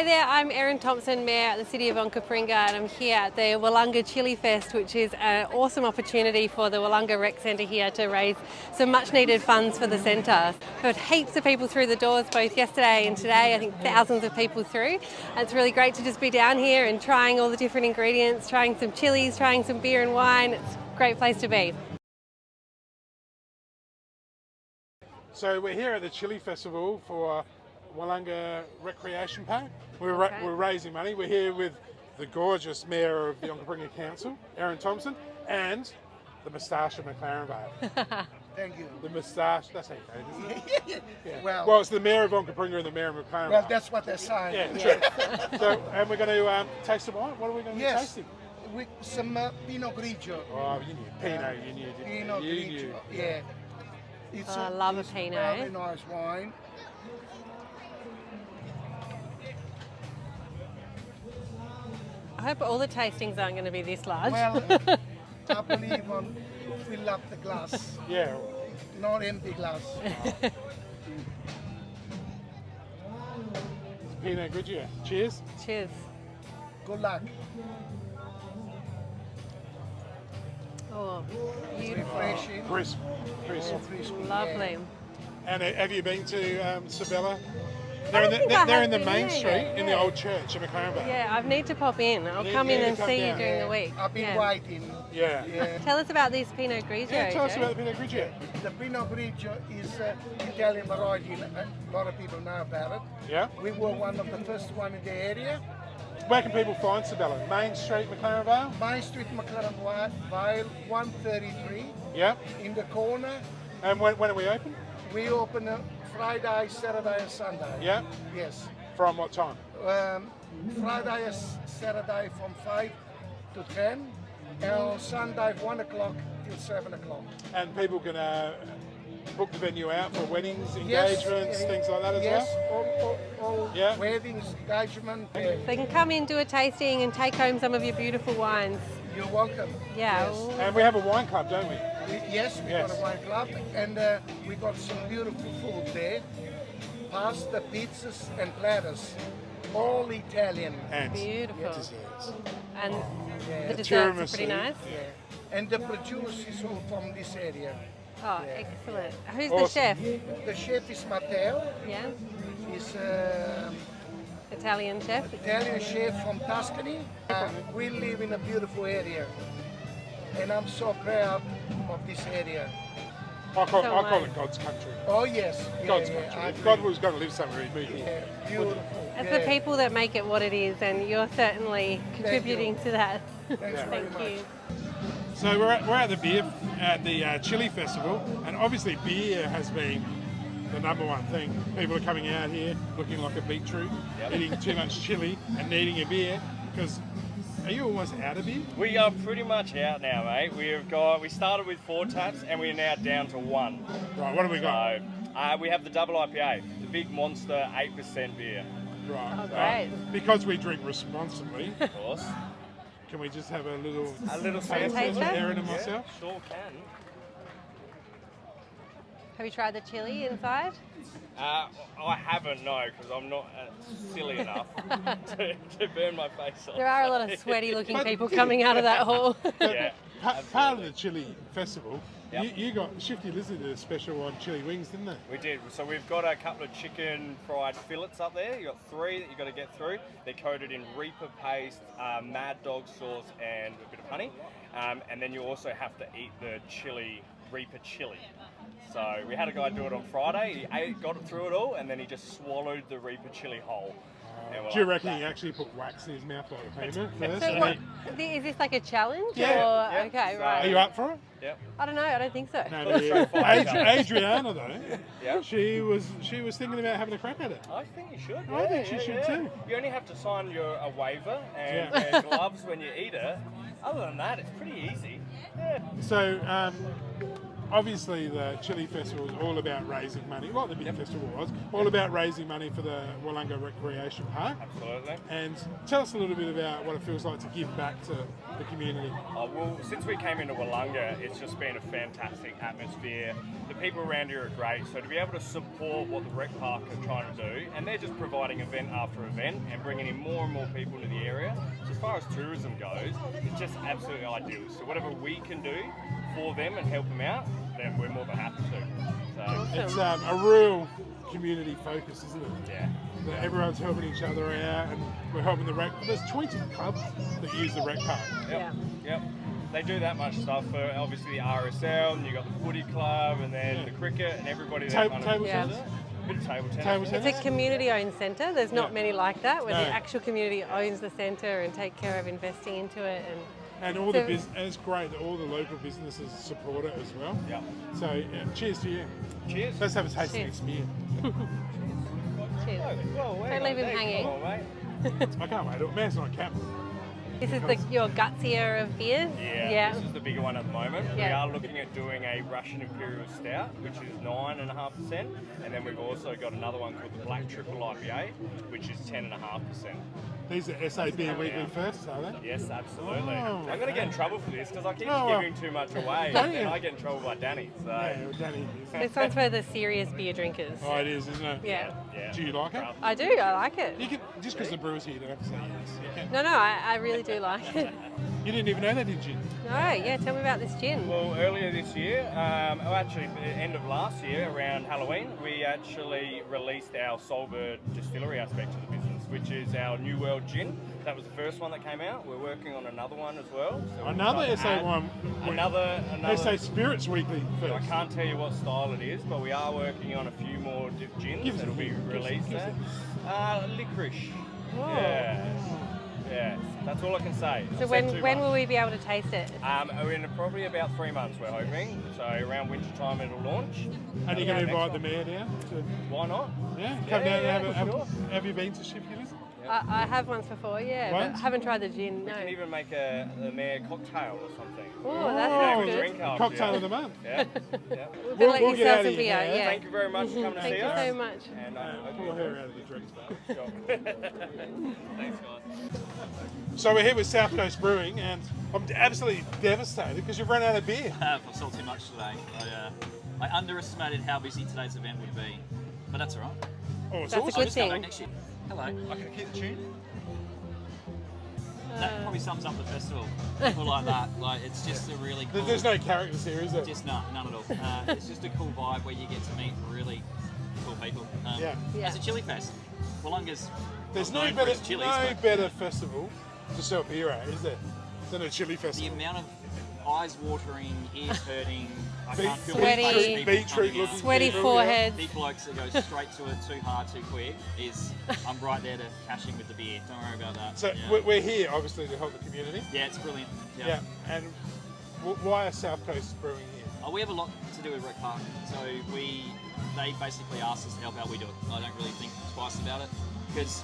Hey there, I'm Erin Thompson, Mayor at the City of Onkaparinga, and I'm here at the Willunga Chilli Fest, which is an awesome opportunity for the Willunga Rec Centre here to raise some much needed funds for the centre. We've had heaps of people through the doors both yesterday and today, I think thousands of people through. And it's really great to just be down here and trying all the different ingredients, trying some chilies, trying some beer and wine. It's a great place to be. So we're here at the Chilli Festival for Willunga Recreation Park. We're raising money. We're here with the gorgeous Mayor of the Onkaparinga Council, Erin Thompson, and the moustache of McLaren Vale. Thank you. The moustache, that's how you say it, isn't it? Yeah. Well, It's the Mayor of Onkaparinga and the Mayor of McLaren well, Vale. that's what they're saying. Yeah, true. So, and we're going to taste some wine. What are we going to be tasting? With some Pinot Grigio. Oh, you knew. Pinot, you knew. Pinot Grigio, yeah. It's I love a Pinot. Very nice wine. I hope all the tastings aren't going to be this large. Well, I believe on fill up the glass, Yeah. not empty glass. Pinot Grigio. Cheers. Cheers. Good luck. Oh, beautiful. Refreshing. Crisp. Crisp. Crispy, Lovely. And have you been to Sabella? I don't think I They're have in the been main there street yet, in the yeah. old church in McLaren Vale. Yeah, I need to pop in. I'll come in and come see down. you during the week. I've been Yeah. waiting. Yeah. Yeah. Tell us about this Pinot Grigio. Yeah, tell us Joe. about the Pinot Grigio. The Pinot Grigio is Italian variety. A lot of people know about it. Yeah. We were one of the first one in the area. Where can people find Sabella? Main Street, McLaren Vale? Main Street, McLaren Vale, 133. Yeah. In the corner. And when are we open? We open Friday, Saturday, and Sunday. Yeah. Yes. From what time? Friday and Saturday from 5 to 10, and on Sunday 1 o'clock till 7 o'clock. And people can book the venue out for weddings, Yes, engagements, things like that as yes, well? all Yeah. weddings, engagement. They can come in, do a tasting, and take home some of your beautiful wines. You're welcome. Yeah. Yes. ooh. And we have a wine club, don't we? Yes, we Yes. got a wine club, and we got some beautiful food there. Pasta, pizzas, and platters. All Italian. And Beautiful. desserts. And Yeah. the desserts are tiramisu. pretty nice. Yeah. And the produce is all from this area. Oh, excellent. Who's the Awesome. chef? The chef is Matteo. Yeah. He's Italian chef. Italian chef from Tuscany. We live in a beautiful area, and I'm so proud of this area. I call So it God's country. Oh yes, yeah, God's yeah, country. I If God agree. was going to live somewhere, he'd be here. Yeah, beautiful. It's yeah. the people that make it what it is, and you're certainly contributing to that. Thanks very Thank much. you. So we're at the Chilli Festival, and obviously beer has been the number one thing. People are coming out here looking like a beetroot, eating too much chili and needing a beer. Because are you almost out of beer? We are pretty much out now, mate. We started with 4 taps and we're now down to 1. Right, what have we got? So we have the double IPA, the big monster 8% beer, Right. Oh, great. Because we drink responsibly, of course. can we just have a little taste of it? Erin and Yeah, myself? sure can. Have you tried the chili inside? I haven't, no, because I'm not silly enough to burn my face off. There are a lot of sweaty-looking people coming out of that hall. Yeah. Part of the Chilli Festival, Yep. you got Shifty Lizard did a special on chili wings, didn't they? We did. So we've got a couple of chicken fried fillets up there. You've got 3 that you've got to get through. They're coated in Reaper paste, Mad Dog sauce, and a bit of honey. And then you also have to eat the chili, Reaper chili. So we had a guy do it on Friday. He got it through it all, and then he just swallowed the Reaper chili whole. And we're Do you like, reckon he actually put wax in his mouth like a payment first? So and what, then- is this like a challenge? Yeah. Or, Yeah. okay, So- right. Are you up for it? Yep. I don't know. I don't think so. No, Let's try five Adriana though, Yeah. she was thinking about having a crack at it. I think you should. I think she should too. You only have to sign a waiver and Yeah. wear gloves when you eat it. Other than that, it's pretty easy. Yeah. So obviously the Chilli Festival is all about raising money, like the big festival was, all about raising money for the Willunga Recreation Park. Absolutely. And tell us a little bit about what it feels like to give back to the community. Well, since we came into Willunga, it's just been a fantastic atmosphere. The people around here are great, so to be able to support what the rec park are trying to do, and they're just providing event after event and bringing in more and more people into the area. So as far as tourism goes, it's just absolutely ideal. So whatever we can do for them and help them out, then we're more than happy to. So, It's a real community focus, isn't it? yeah. That everyone's helping each other out, and we're helping the rec. There's 20 clubs that use the rec park. Yep. They do that much stuff for obviously the RSL, and you got the footy club, and then the cricket, and everybody that Table kind of tennis. bit of table tennis. Table It's tennis. a community-owned centre. There's not many like that, where No. the actual community owns the centre and take care of investing into it. And all the and it's great that all the local businesses support it as well. Yeah. So cheers to you. Cheers. Let's have a taste Cheers. of this beer. Cheers. Well, Don't leave him hanging. Come on, mate. I can't wait. Man's not capped. This is your gutsier of beers. Yeah, this is the bigger one at the moment. We Yeah. are looking at doing a Russian Imperial Stout, which is 9.5%, and then we've also got another one called the Black Triple IPA, which is 10.5%. These are SAB Weekly Firsts, are they? Yes, absolutely. Oh, I'm going to get in trouble for this because I keep well. giving too much away, Don't and you? I get in trouble by Danny. So. Yeah, Danny. This one's for the serious beer drinkers. Oh, it is, isn't it? Yeah. Yeah. Do you like it? I do. I like it. You can just because the brewer's here, you don't have to say yes. You can. No, I really do like it. You didn't even know that, did you? No, yeah. Tell me about this gin. Well, earlier this year, actually the end of last year, around Halloween, we actually released our Soulbird distillery aspect of the business, which is our New World gin. That was the first one that came out. We're working on another one as well. So we're Another trying to SA add one. Another. SA Spirits Weekly I First. can't tell you what style it is, but we are working on a few more gins Give us that'll a be hint. released Give us there. Licorice. Yeah. That's all I can say. So when will we be able to taste it? In probably about 3 months, we're hoping. So around winter time it'll launch. And you're going to Next invite the one. mayor down? Why not? Yeah, come down and for sure. have you been to Shipyard? I have once before, yeah, Once? but I haven't tried the gin. No. We can even make the mayor cocktail or something. Oh, that Oh, sounds a good. drink after, Cocktail yeah. of the month. Yeah. We'll let We'll you get sell out some of beer. here. Yeah. Thank you very much for coming to Thank see you us. so much. And Pull her out of the drinks bar. Thanks, guys. So we're here with South Coast Brewing, and I'm absolutely devastated because you've run out of beer. I've sold too much today. I underestimated how busy today's event would be, but that's all right. Oh, it's That's a awesome. good Just come thing. back next year. Hello. I can keep the tune. That probably sums up the festival. People like that. Like it's just a really cool. There's no characters here, is there? Just none at all. It's just a cool vibe where you get to meet really cool people. Yeah. As a Chilli Fest, Willunga's There's not no known for better, its chilies, but better festival to sell beer at, is there? Than a Chilli the Festival. amount of eyes watering, ears hurting, I Beet- can't feel Sweaty. the people beetroot coming out. looking Sweaty people, foreheads. Big blokes that go straight to it too hard, too quick is I'm right there to cash in with the beer. Don't worry about that. So yeah. we're here, obviously, to help the community. Yeah, it's brilliant. Yeah. And why are South Coast Brewing here? We have a lot to do with Rec Park, so they basically asked us to help out. We do it. I don't really think twice about it because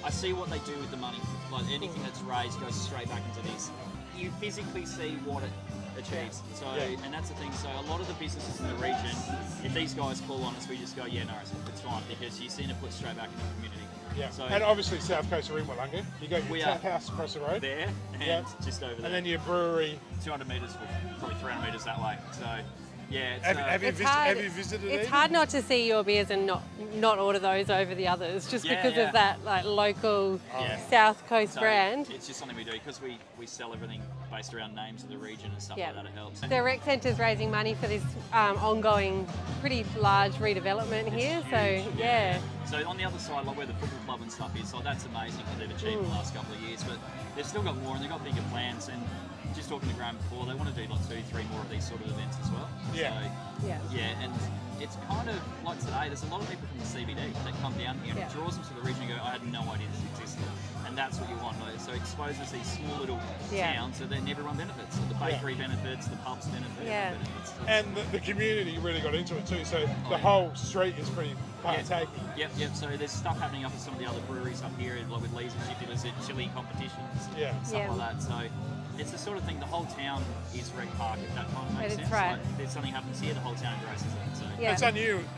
I see what they do with the money. Like anything that's raised goes straight back into this. You physically see what it achieves. So, and that's the thing. So a lot of the businesses in the region, if these guys call on us, we just go, yeah, no, it's fine because you're seeing it put straight back into the community. Yeah. So And obviously, South Coast are in Willunga. You got your We tap are. house across the road. There and Yeah. just over there. And then your brewery. 200 metres, probably 300 metres that way. So, yeah. It's, Have you visited It's either? hard not to see your beers and not order those over the others, just Yeah, because yeah. of that like local Yeah. South Coast So brand. It's just something we do because we sell everything based around names of the region and stuff Yeah. like that. It helps. The rec centre's raising money for this ongoing, pretty large redevelopment here. So yeah, So on the other side, like where the football club and stuff is, like that's amazing what they've achieved in the last couple of years. But they've still got more and they've got bigger plans. And just talking to Graham before, they want to do like 2-3 more of these sort of events as well. Yeah. So, yeah. yeah, and it's kind of like today, there's a lot of people from the CBD that come down here and it draws them to the region and go, I had no idea this existed. And that's what you want. Like, so it exposes these small little towns so then everyone benefits. So the bakery benefits, the pubs benefit, everyone benefits. And the community really got into it too, so the whole street is pretty partaking. Yep. So there's stuff happening up at some of the other breweries up here, like with Lee's and Shifty, at chili competitions, stuff like that. So it's the sort of thing, the whole town is Rec Park, if that kind of makes sense. Right. Like, if something happens here, the whole town embraces it. So. It's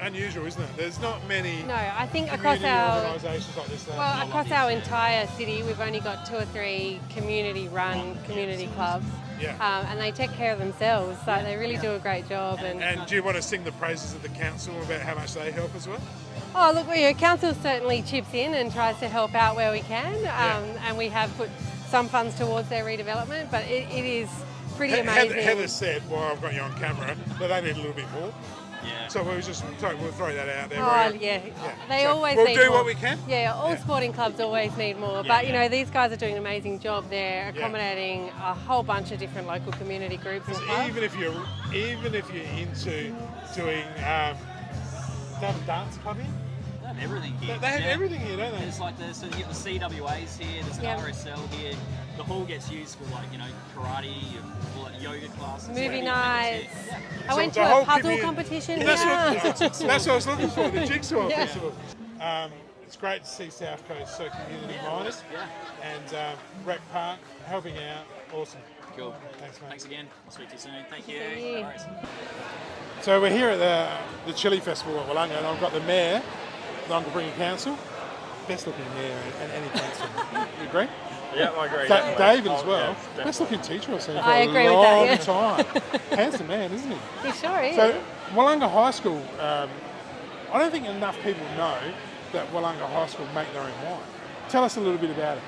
unusual, isn't it? There's not many I think across our organisations like this. across our entire city, we've only got 2 or 3 community-run community clubs. And they take care of themselves, so they really do a great job. And do you want to sing the praises of the council about how much they help as well? Oh, look, council certainly chips in and tries to help out where we can, and we have put some funds towards their redevelopment, but it is pretty amazing. Heather said, while I've got you on camera, that they need a little bit more. Yeah. So we'll throw that out there. They always we'll need do more. what we can. All sporting clubs always need more, but you know, these guys are doing an amazing job. They're accommodating a whole bunch of different local community groups and clubs. Even if you're into doing, they have a dance club here. They have everything here. They have everything here, don't they? It's like so you get the CWAs here. There's an RSL here. The hall gets used for karate, or yoga classes, movie nights. I So went the to a whole puzzle community- competition. That's what I was looking for, the Jigsaw Festival. It's great to see South Coast so community-minded. And Rec Park helping out. Awesome. Cool. Thanks, mate. Thanks again. I'll speak to you soon. Thank you. See you. No worries. So we're here at the Chilli Festival at Willunga, and I've got the Mayor, the Onkaparinga Council. Best looking mayor in any council. You agree? Yeah, I agree. David as well. Yeah, Best looking teacher I've seen for I a agree with long that, time. Handsome man, isn't he? He sure is. So Willunga High School, I don't think enough people know that Willunga High School make their own wine. Tell us a little bit about it.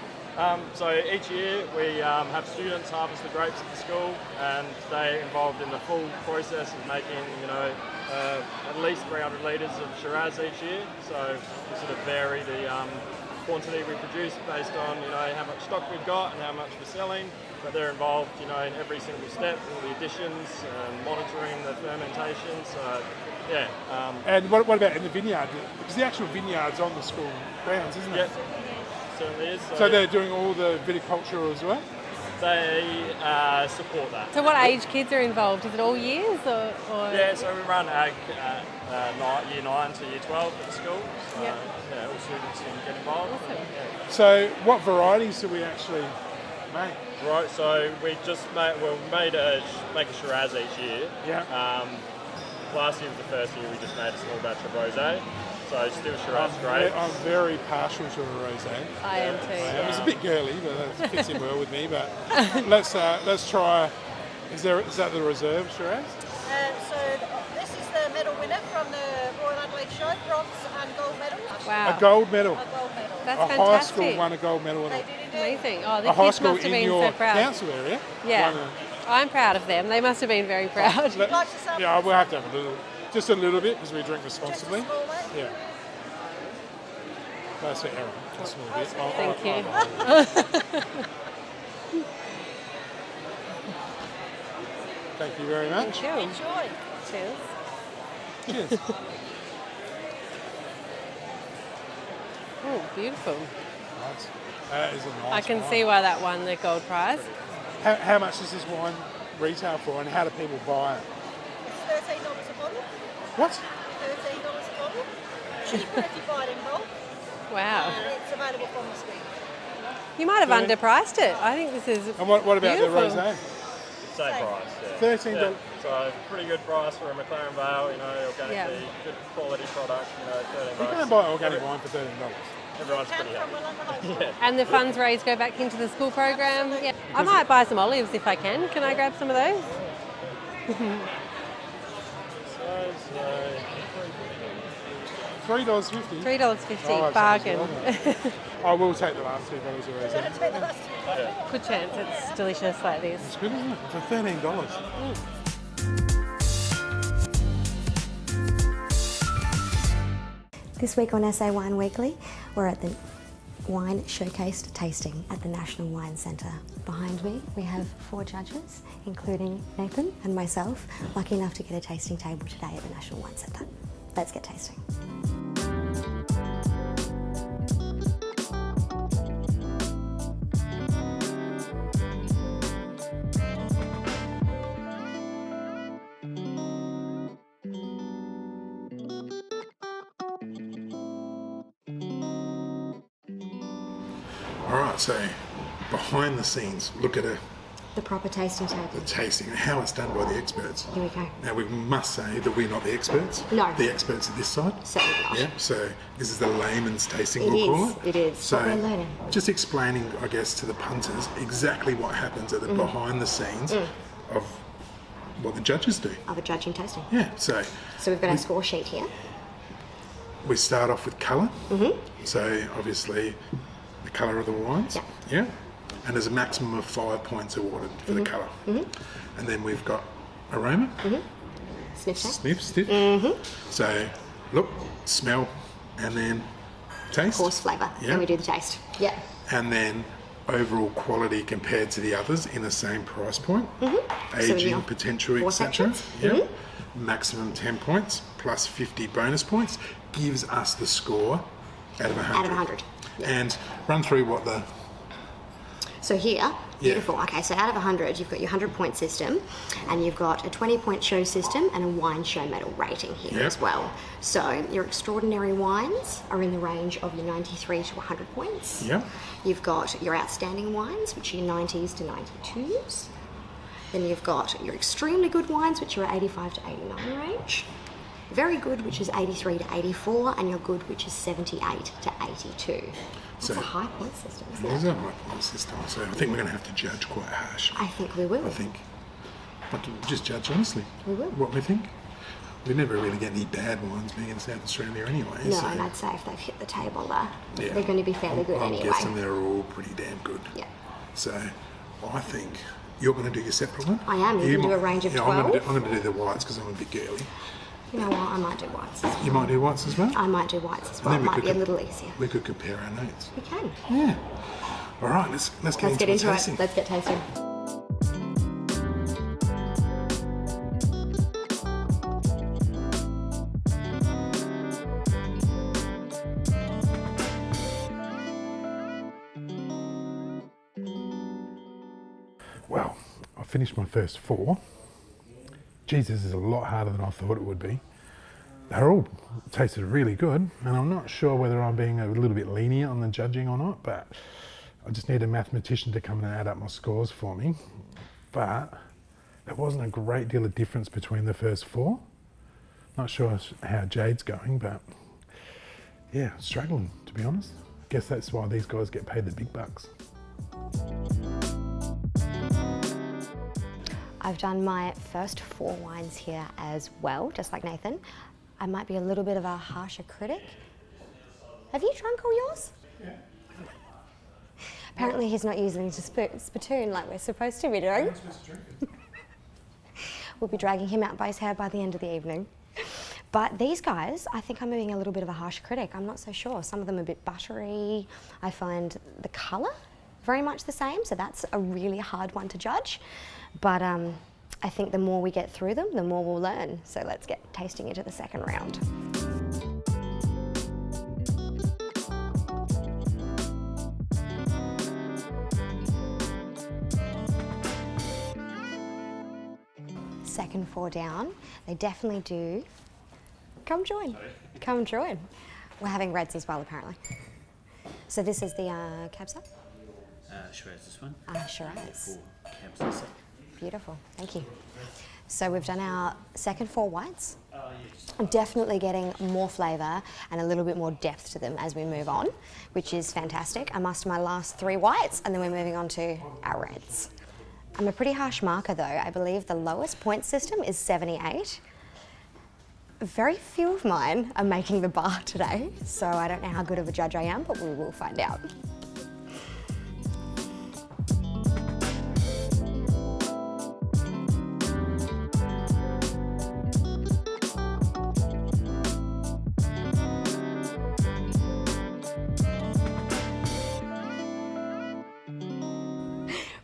So each year we have students harvest the grapes at the school, and they're involved in the full process of making, at least 300 litres of Shiraz each year. So we sort of vary the quantity we produce based on, how much stock we've got and how much we're selling. But they're involved, in every single step, all the additions, monitoring the fermentation. So And what about in the vineyard? Because the actual vineyard's on the school grounds, isn't it? Yep, certainly is. So they're doing all the viticulture as well? They support that. So what age kids are involved? Is it all years or? Yeah, so we run ag year 9 to year 12 at the school. So all students can get involved. Awesome. So what varieties do we actually make? Right, so we just make a Shiraz each year. Yeah. Last year was the first year we just made a small batch of rosé. So still Shiraz grapes. I'm very partial to a rosé. I am too. It was a bit girly, but that fits in well with me. But let's try. Is that the reserve Shiraz? So this is the medal winner from the Royal Adelaide Show, bronze and gold medal. Wow. A gold medal. A gold medal. That's A fantastic. high school won a gold medal. They did indeed. Amazing. Oh, the A high kids school must have in been your so proud. council area. Yeah. I'm proud of them. They must have been very proud. Like to sample? Yeah, we'll have to have just a little bit because we drink responsibly. Just a small one? Yeah. That's for Erin. A small bit. Thank you. Thank you very much. Thank you. Enjoy. Cheers. Cheers. Oh, beautiful. Nice. That is a nice I can wine. see why that won the gold prize. How much does this wine retail for, and how do people buy it? It's $13 a bottle. What? $13 a bottle. Cheaper if you buy it in bulk. Wow. And it's available from the school. You might have underpriced it. I think this is And what about beautiful. the rosé? Same Same. price. $13. Yeah. So pretty good price for a McLaren Vale, organically good quality product, $13. You can't buy organic wine for $13. Everyone's Can pretty from happy. Willunga High School. And the funds raised go back into the school program. Yeah. I might buy some olives if I can. Can I grab some of those? $3.50. $3.50. Bargain. I will take the last $2 of rosé. Take the last two. Good chance it's delicious like this. It's good, isn't it? For $13. This week on SA Wine Weekly, we're at the wine showcase tasting at the National Wine Centre. Behind me, we have 4 judges, including Nathan and myself, lucky enough to get a tasting table today at the National Wine Centre. Let's get tasting. Alright, so behind the scenes, look at The proper tasting table. the tasting and how it's done by the experts. Here we go. Now we must say that we're not the experts. No. The experts are this side. Certainly not. Yeah, so this is the layman's tasting, It we'll call is, it is. So But we're learning. just explaining, I guess, to the punters exactly what happens at the behind the scenes of what the judges do. Of a judging tasting. Yeah, so So we've got our score sheet here. we start off with colour. So obviously the colour of the wines. Yeah. And there's a maximum of 5 points awarded for the colour. And then we've got aroma. Sniff check. Sniff, stiff. So look, smell, and then taste. Course flavour. Yeah. Then we do the taste. Yeah. And then overall quality compared to the others in the same price point. Aging your potential, 4 etc. sections. Yeah. Maximum 10 points plus 50 bonus points gives us the score out of 100. Out of 100. Yeah. And run through what the So here, beautiful. Okay, so out of 100, you've got your 100-point system, and you've got a 20-point show system and a wine show medal rating here Yep. as well. So your extraordinary wines are in the range of your 93 to 100 points. Yep. You've got your outstanding wines, which are your 90s to 92s. Then you've got your extremely good wines, which are 85 to 89 range. Very good, which is 83 to 84, and your good, which is 78 to 82. That's So- a high point system, isn't It it? is a high point system, so I think we're going to have to judge quite harsh. I think we will. I think. But just judge honestly. We will. What we think. We never really get any bad wines being in South Australia anyway. No, so and I'd say if they've hit the table, yeah. they're going to be fairly good I'm anyway. guessing they're all pretty damn good. Yeah. So I think you're going to do your separate one. I am. You can do a range of yeah, I'm 12. going to do the whites because I'm a bit girly. You know what? I might do whites as well. You might do whites as well? I might do whites as And well. then It we might could be a com- little easier. We could compare our notes. We can. Yeah. All right, let's get Let's into get into tasting. it. Let's get tasting. Well, I finished my first 4. Jesus, this is a lot harder than I thought it would be. They're all tasted really good, and I'm not sure whether I'm being a little bit lenient on the judging or not, but I just need a mathematician to come and add up my scores for me. But there wasn't a great deal of difference between the first 4. Not sure how Jade's going, but yeah, struggling, to be honest. Guess that's why these guys get paid the big bucks. I've done my first 4 wines here as well, just like Nathan. I might be a little bit of a harsher critic. Have you drunk all yours? Yeah. Apparently he's not using his spittoon like we're supposed to be doing. We'll be dragging him out by his hair by the end of the evening. But these guys, I think I'm being a little bit of a harsh critic. I'm not so sure. Some of them are a bit buttery. I find the colour very much the same, so that's a really hard one to judge. But I think the more we get through them, the more we'll learn. So let's get tasting into the second round. Second 4 down, they definitely do. Come join. Come join. We're having reds as well, apparently. So this is the Cabsa? Shiraz, this one. Shiraz. 4 cabs this. Beautiful, thank you. So we've done our second 4 whites. I'm definitely getting more flavour and a little bit more depth to them as we move on, which is fantastic. I muster my last 3 whites and then we're moving on to our reds. I'm a pretty harsh marker though. I believe the lowest point system is 78. Very few of mine are making the bar today, so I don't know how good of a judge I am, but we will find out.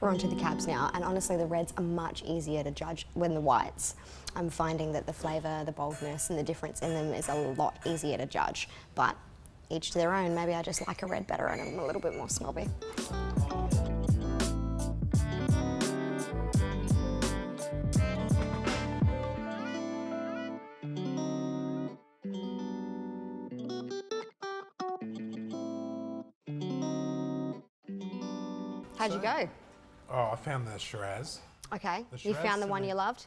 We're onto the cabs now, and honestly the reds are much easier to judge than the whites. I'm finding that the flavour, the boldness and the difference in them is a lot easier to judge, but each to their own. Maybe I just like a red better and I'm a little bit more snobby. How'd you go? Oh, I found the Shiraz. Okay, The you Shiraz found the to one me- you loved?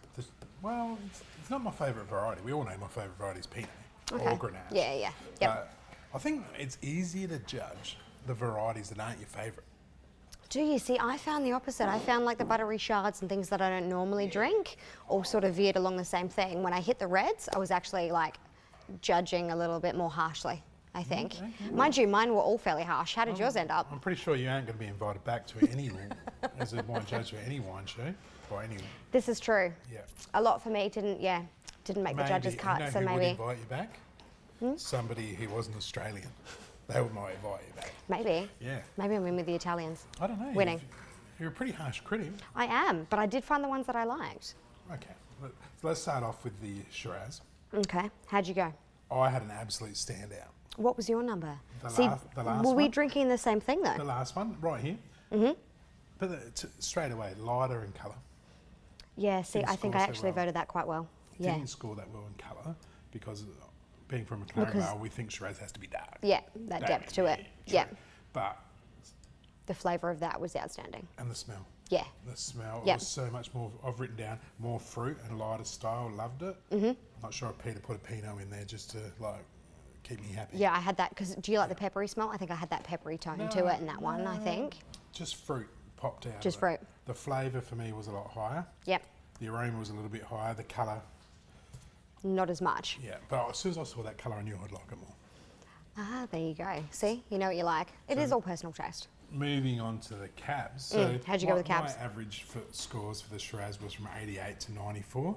Well, it's not my favourite variety. We all know my favourite variety is Pinot or Grenache. Yeah, yeah, yep. But I think it's easier to judge the varieties that aren't your favourite. Do you see, I found the opposite. I found like the buttery shards and things that I don't normally drink all sort of veered along the same thing. When I hit the reds, I was actually like judging a little bit more harshly, I think. Mind you, mine were all fairly harsh. How did yours end up? I'm pretty sure you aren't going to be invited back to any as a wine judge for any wine show or any. This is true. Yeah. A lot for me didn't make the judges cut, you know so who would maybe, invite you back? Somebody who wasn't Australian. They might invite you back. maybe. Yeah. Maybe I'm in with the Italians. I don't know. Winning. You're a pretty harsh critic. I am, but I did find the ones that I liked. Okay. So let's start off with the Shiraz. Okay, how'd you go? I had an absolute standout. What was your number? The See, last were we one? drinking the same thing The though? last one, right here. Mm-hmm. But it's straight away, lighter in colour. Yeah, see, Didn't I think score I so actually well. voted that quite well. Yeah. Didn't score that well in colour because being from McLaren Vale, we think Shiraz has to be dark. Yeah, that depth to it. True. Yeah. But, The flavour of that was outstanding. and the smell. Yeah. The smell Yep. was so much more, I've written down, more fruit and lighter style, loved it. Mm-hmm. Not sure if Peter put a Pinot in there just to like keep me happy. Yeah, I had that, because do you like the peppery smell? I think I had that peppery tone to it in that one, I think. Just fruit popped out. Just of it. fruit. The flavour for me was a lot higher. Yep, The aroma was a little bit higher. The colour, not as much. yeah. But as soon as I saw that colour, I knew I'd like it more. Ah, there you go. See, you know what you like. It is all personal taste. Moving on to the cabs. So how'd you go with the cabs? My average scores for the Shiraz was from 88 to 94.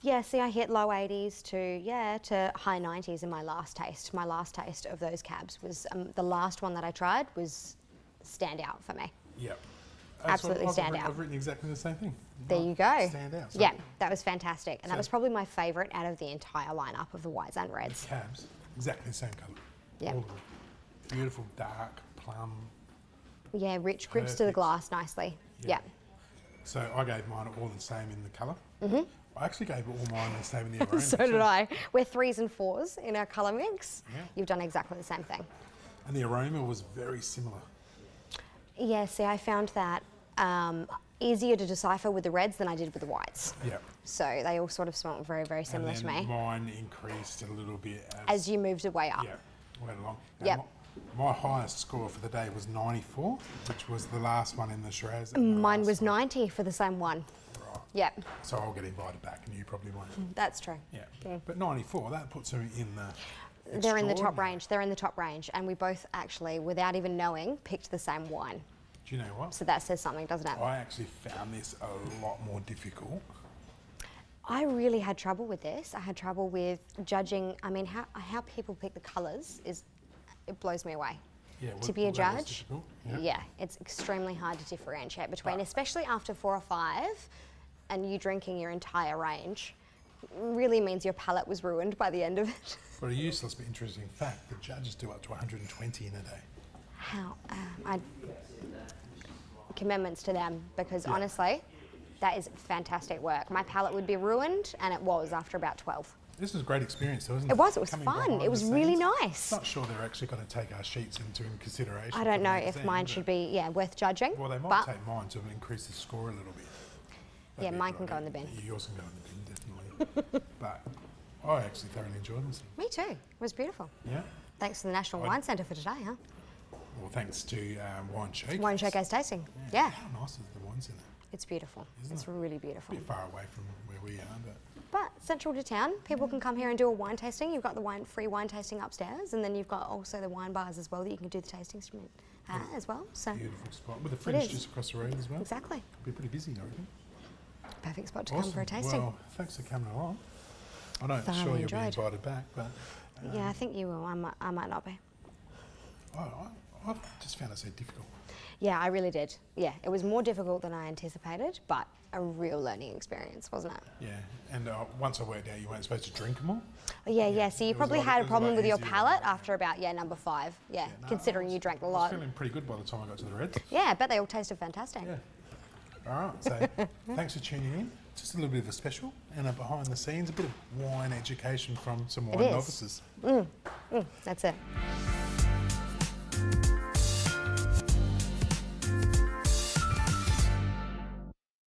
Yeah, see, I hit low 80s to high 90s in my last taste. My last taste of those cabs was, the last one that I tried was standout for me. Yep. Absolutely stand out. I've written exactly the same thing. There you go. Stand out. So Yeah, that was fantastic. And that So- was probably my favourite out of the entire lineup of the whites and The reds. cabs, exactly the same colour. Yeah. All of them. Beautiful, dark, plum. Yeah, rich, grips to the Perfect. glass nicely. Yeah. So I gave mine all the same in the colour. Mm-hmm. I actually gave all mine the same in the aroma. So did I. We're 3s and 4s in our colour mix. Yeah. You've done exactly the same thing. And the aroma was very similar. Yeah, see, I found that easier to decipher with the reds than I did with the whites. Yeah. So they all sort of smelled very, very similar and to then me mine increased a little bit as you moved it way up. yeah, went along. Yep. And my highest score for the day was 94, which was the last one in the Shiraz. and the Mine last was one. 90 for the same one. Right. Yep, So I'll get invited back, and you probably won't. that's true. Yeah. But 94, that puts her in the. They're in the top extraordinary. range. They're in the top range, and we both actually, without even knowing, picked the same wine. Do you know what? So that says something, doesn't it? I actually found this a lot more difficult. I really had trouble with this. I had trouble with judging. I mean, how people pick the colours it blows me away. Yeah, To be a that was judge, difficult, yeah, it's extremely hard to differentiate between, especially after 4 or 5, and you drinking your entire range. Really means your palate was ruined by the end of it. But a useless but interesting fact: the judges do up to 120 in a day. How? Commandments to them, because honestly, that is fantastic work. My palate would be ruined, and it was after about 12. This was a great experience, though, isn't it? It was Coming fun. behind It was the really scenes. nice. Not sure they're actually going to take our sheets into consideration. I for don't the know if magazine, mine but- should be, worth judging. Well, they might but take mine to increase the score a little bit. Yeah, That'd be mine a can good go in the idea. bin. Yours can go in the bin, definitely. But I actually thoroughly enjoyed this. Me too. It was beautiful. Yeah. Thanks to the National Wine Centre for today, huh? Well, thanks to Wine Showcase. Wine Showcase tasting. Yeah, How nice is the wine centre? it's beautiful. Isn't It's it? really A beautiful. bit far away from where we are, but But central to town, people can come here and do a wine tasting. You've got the free wine tasting upstairs, and then you've got also the wine bars as well that you can do the tastings from as well. So beautiful spot. With the fridge is. just across the road as well. exactly, Be pretty busy, I reckon. perfect spot to come for a Awesome. tasting. Well, thanks for coming along. I'm not Thoroughly sure you'll be enjoyed. invited back, but Yeah, I think you will. I might not be. I just found it so difficult. Yeah, I really did. Yeah, it was more difficult than I anticipated, but a real learning experience, wasn't it? Yeah, and once I worked out you weren't supposed to drink them all. Yeah. So you It was probably a lot- had it a was a problem lot with your easier. palate after about number 5. Yeah, No, considering you drank a I was lot. feeling pretty good by the time I got to the Reds. Yeah, I bet they all tasted fantastic. Yeah. All right, so thanks for tuning in. Just a little bit of a special and a behind the scenes, a bit of wine education from some wine is. novices. That's it.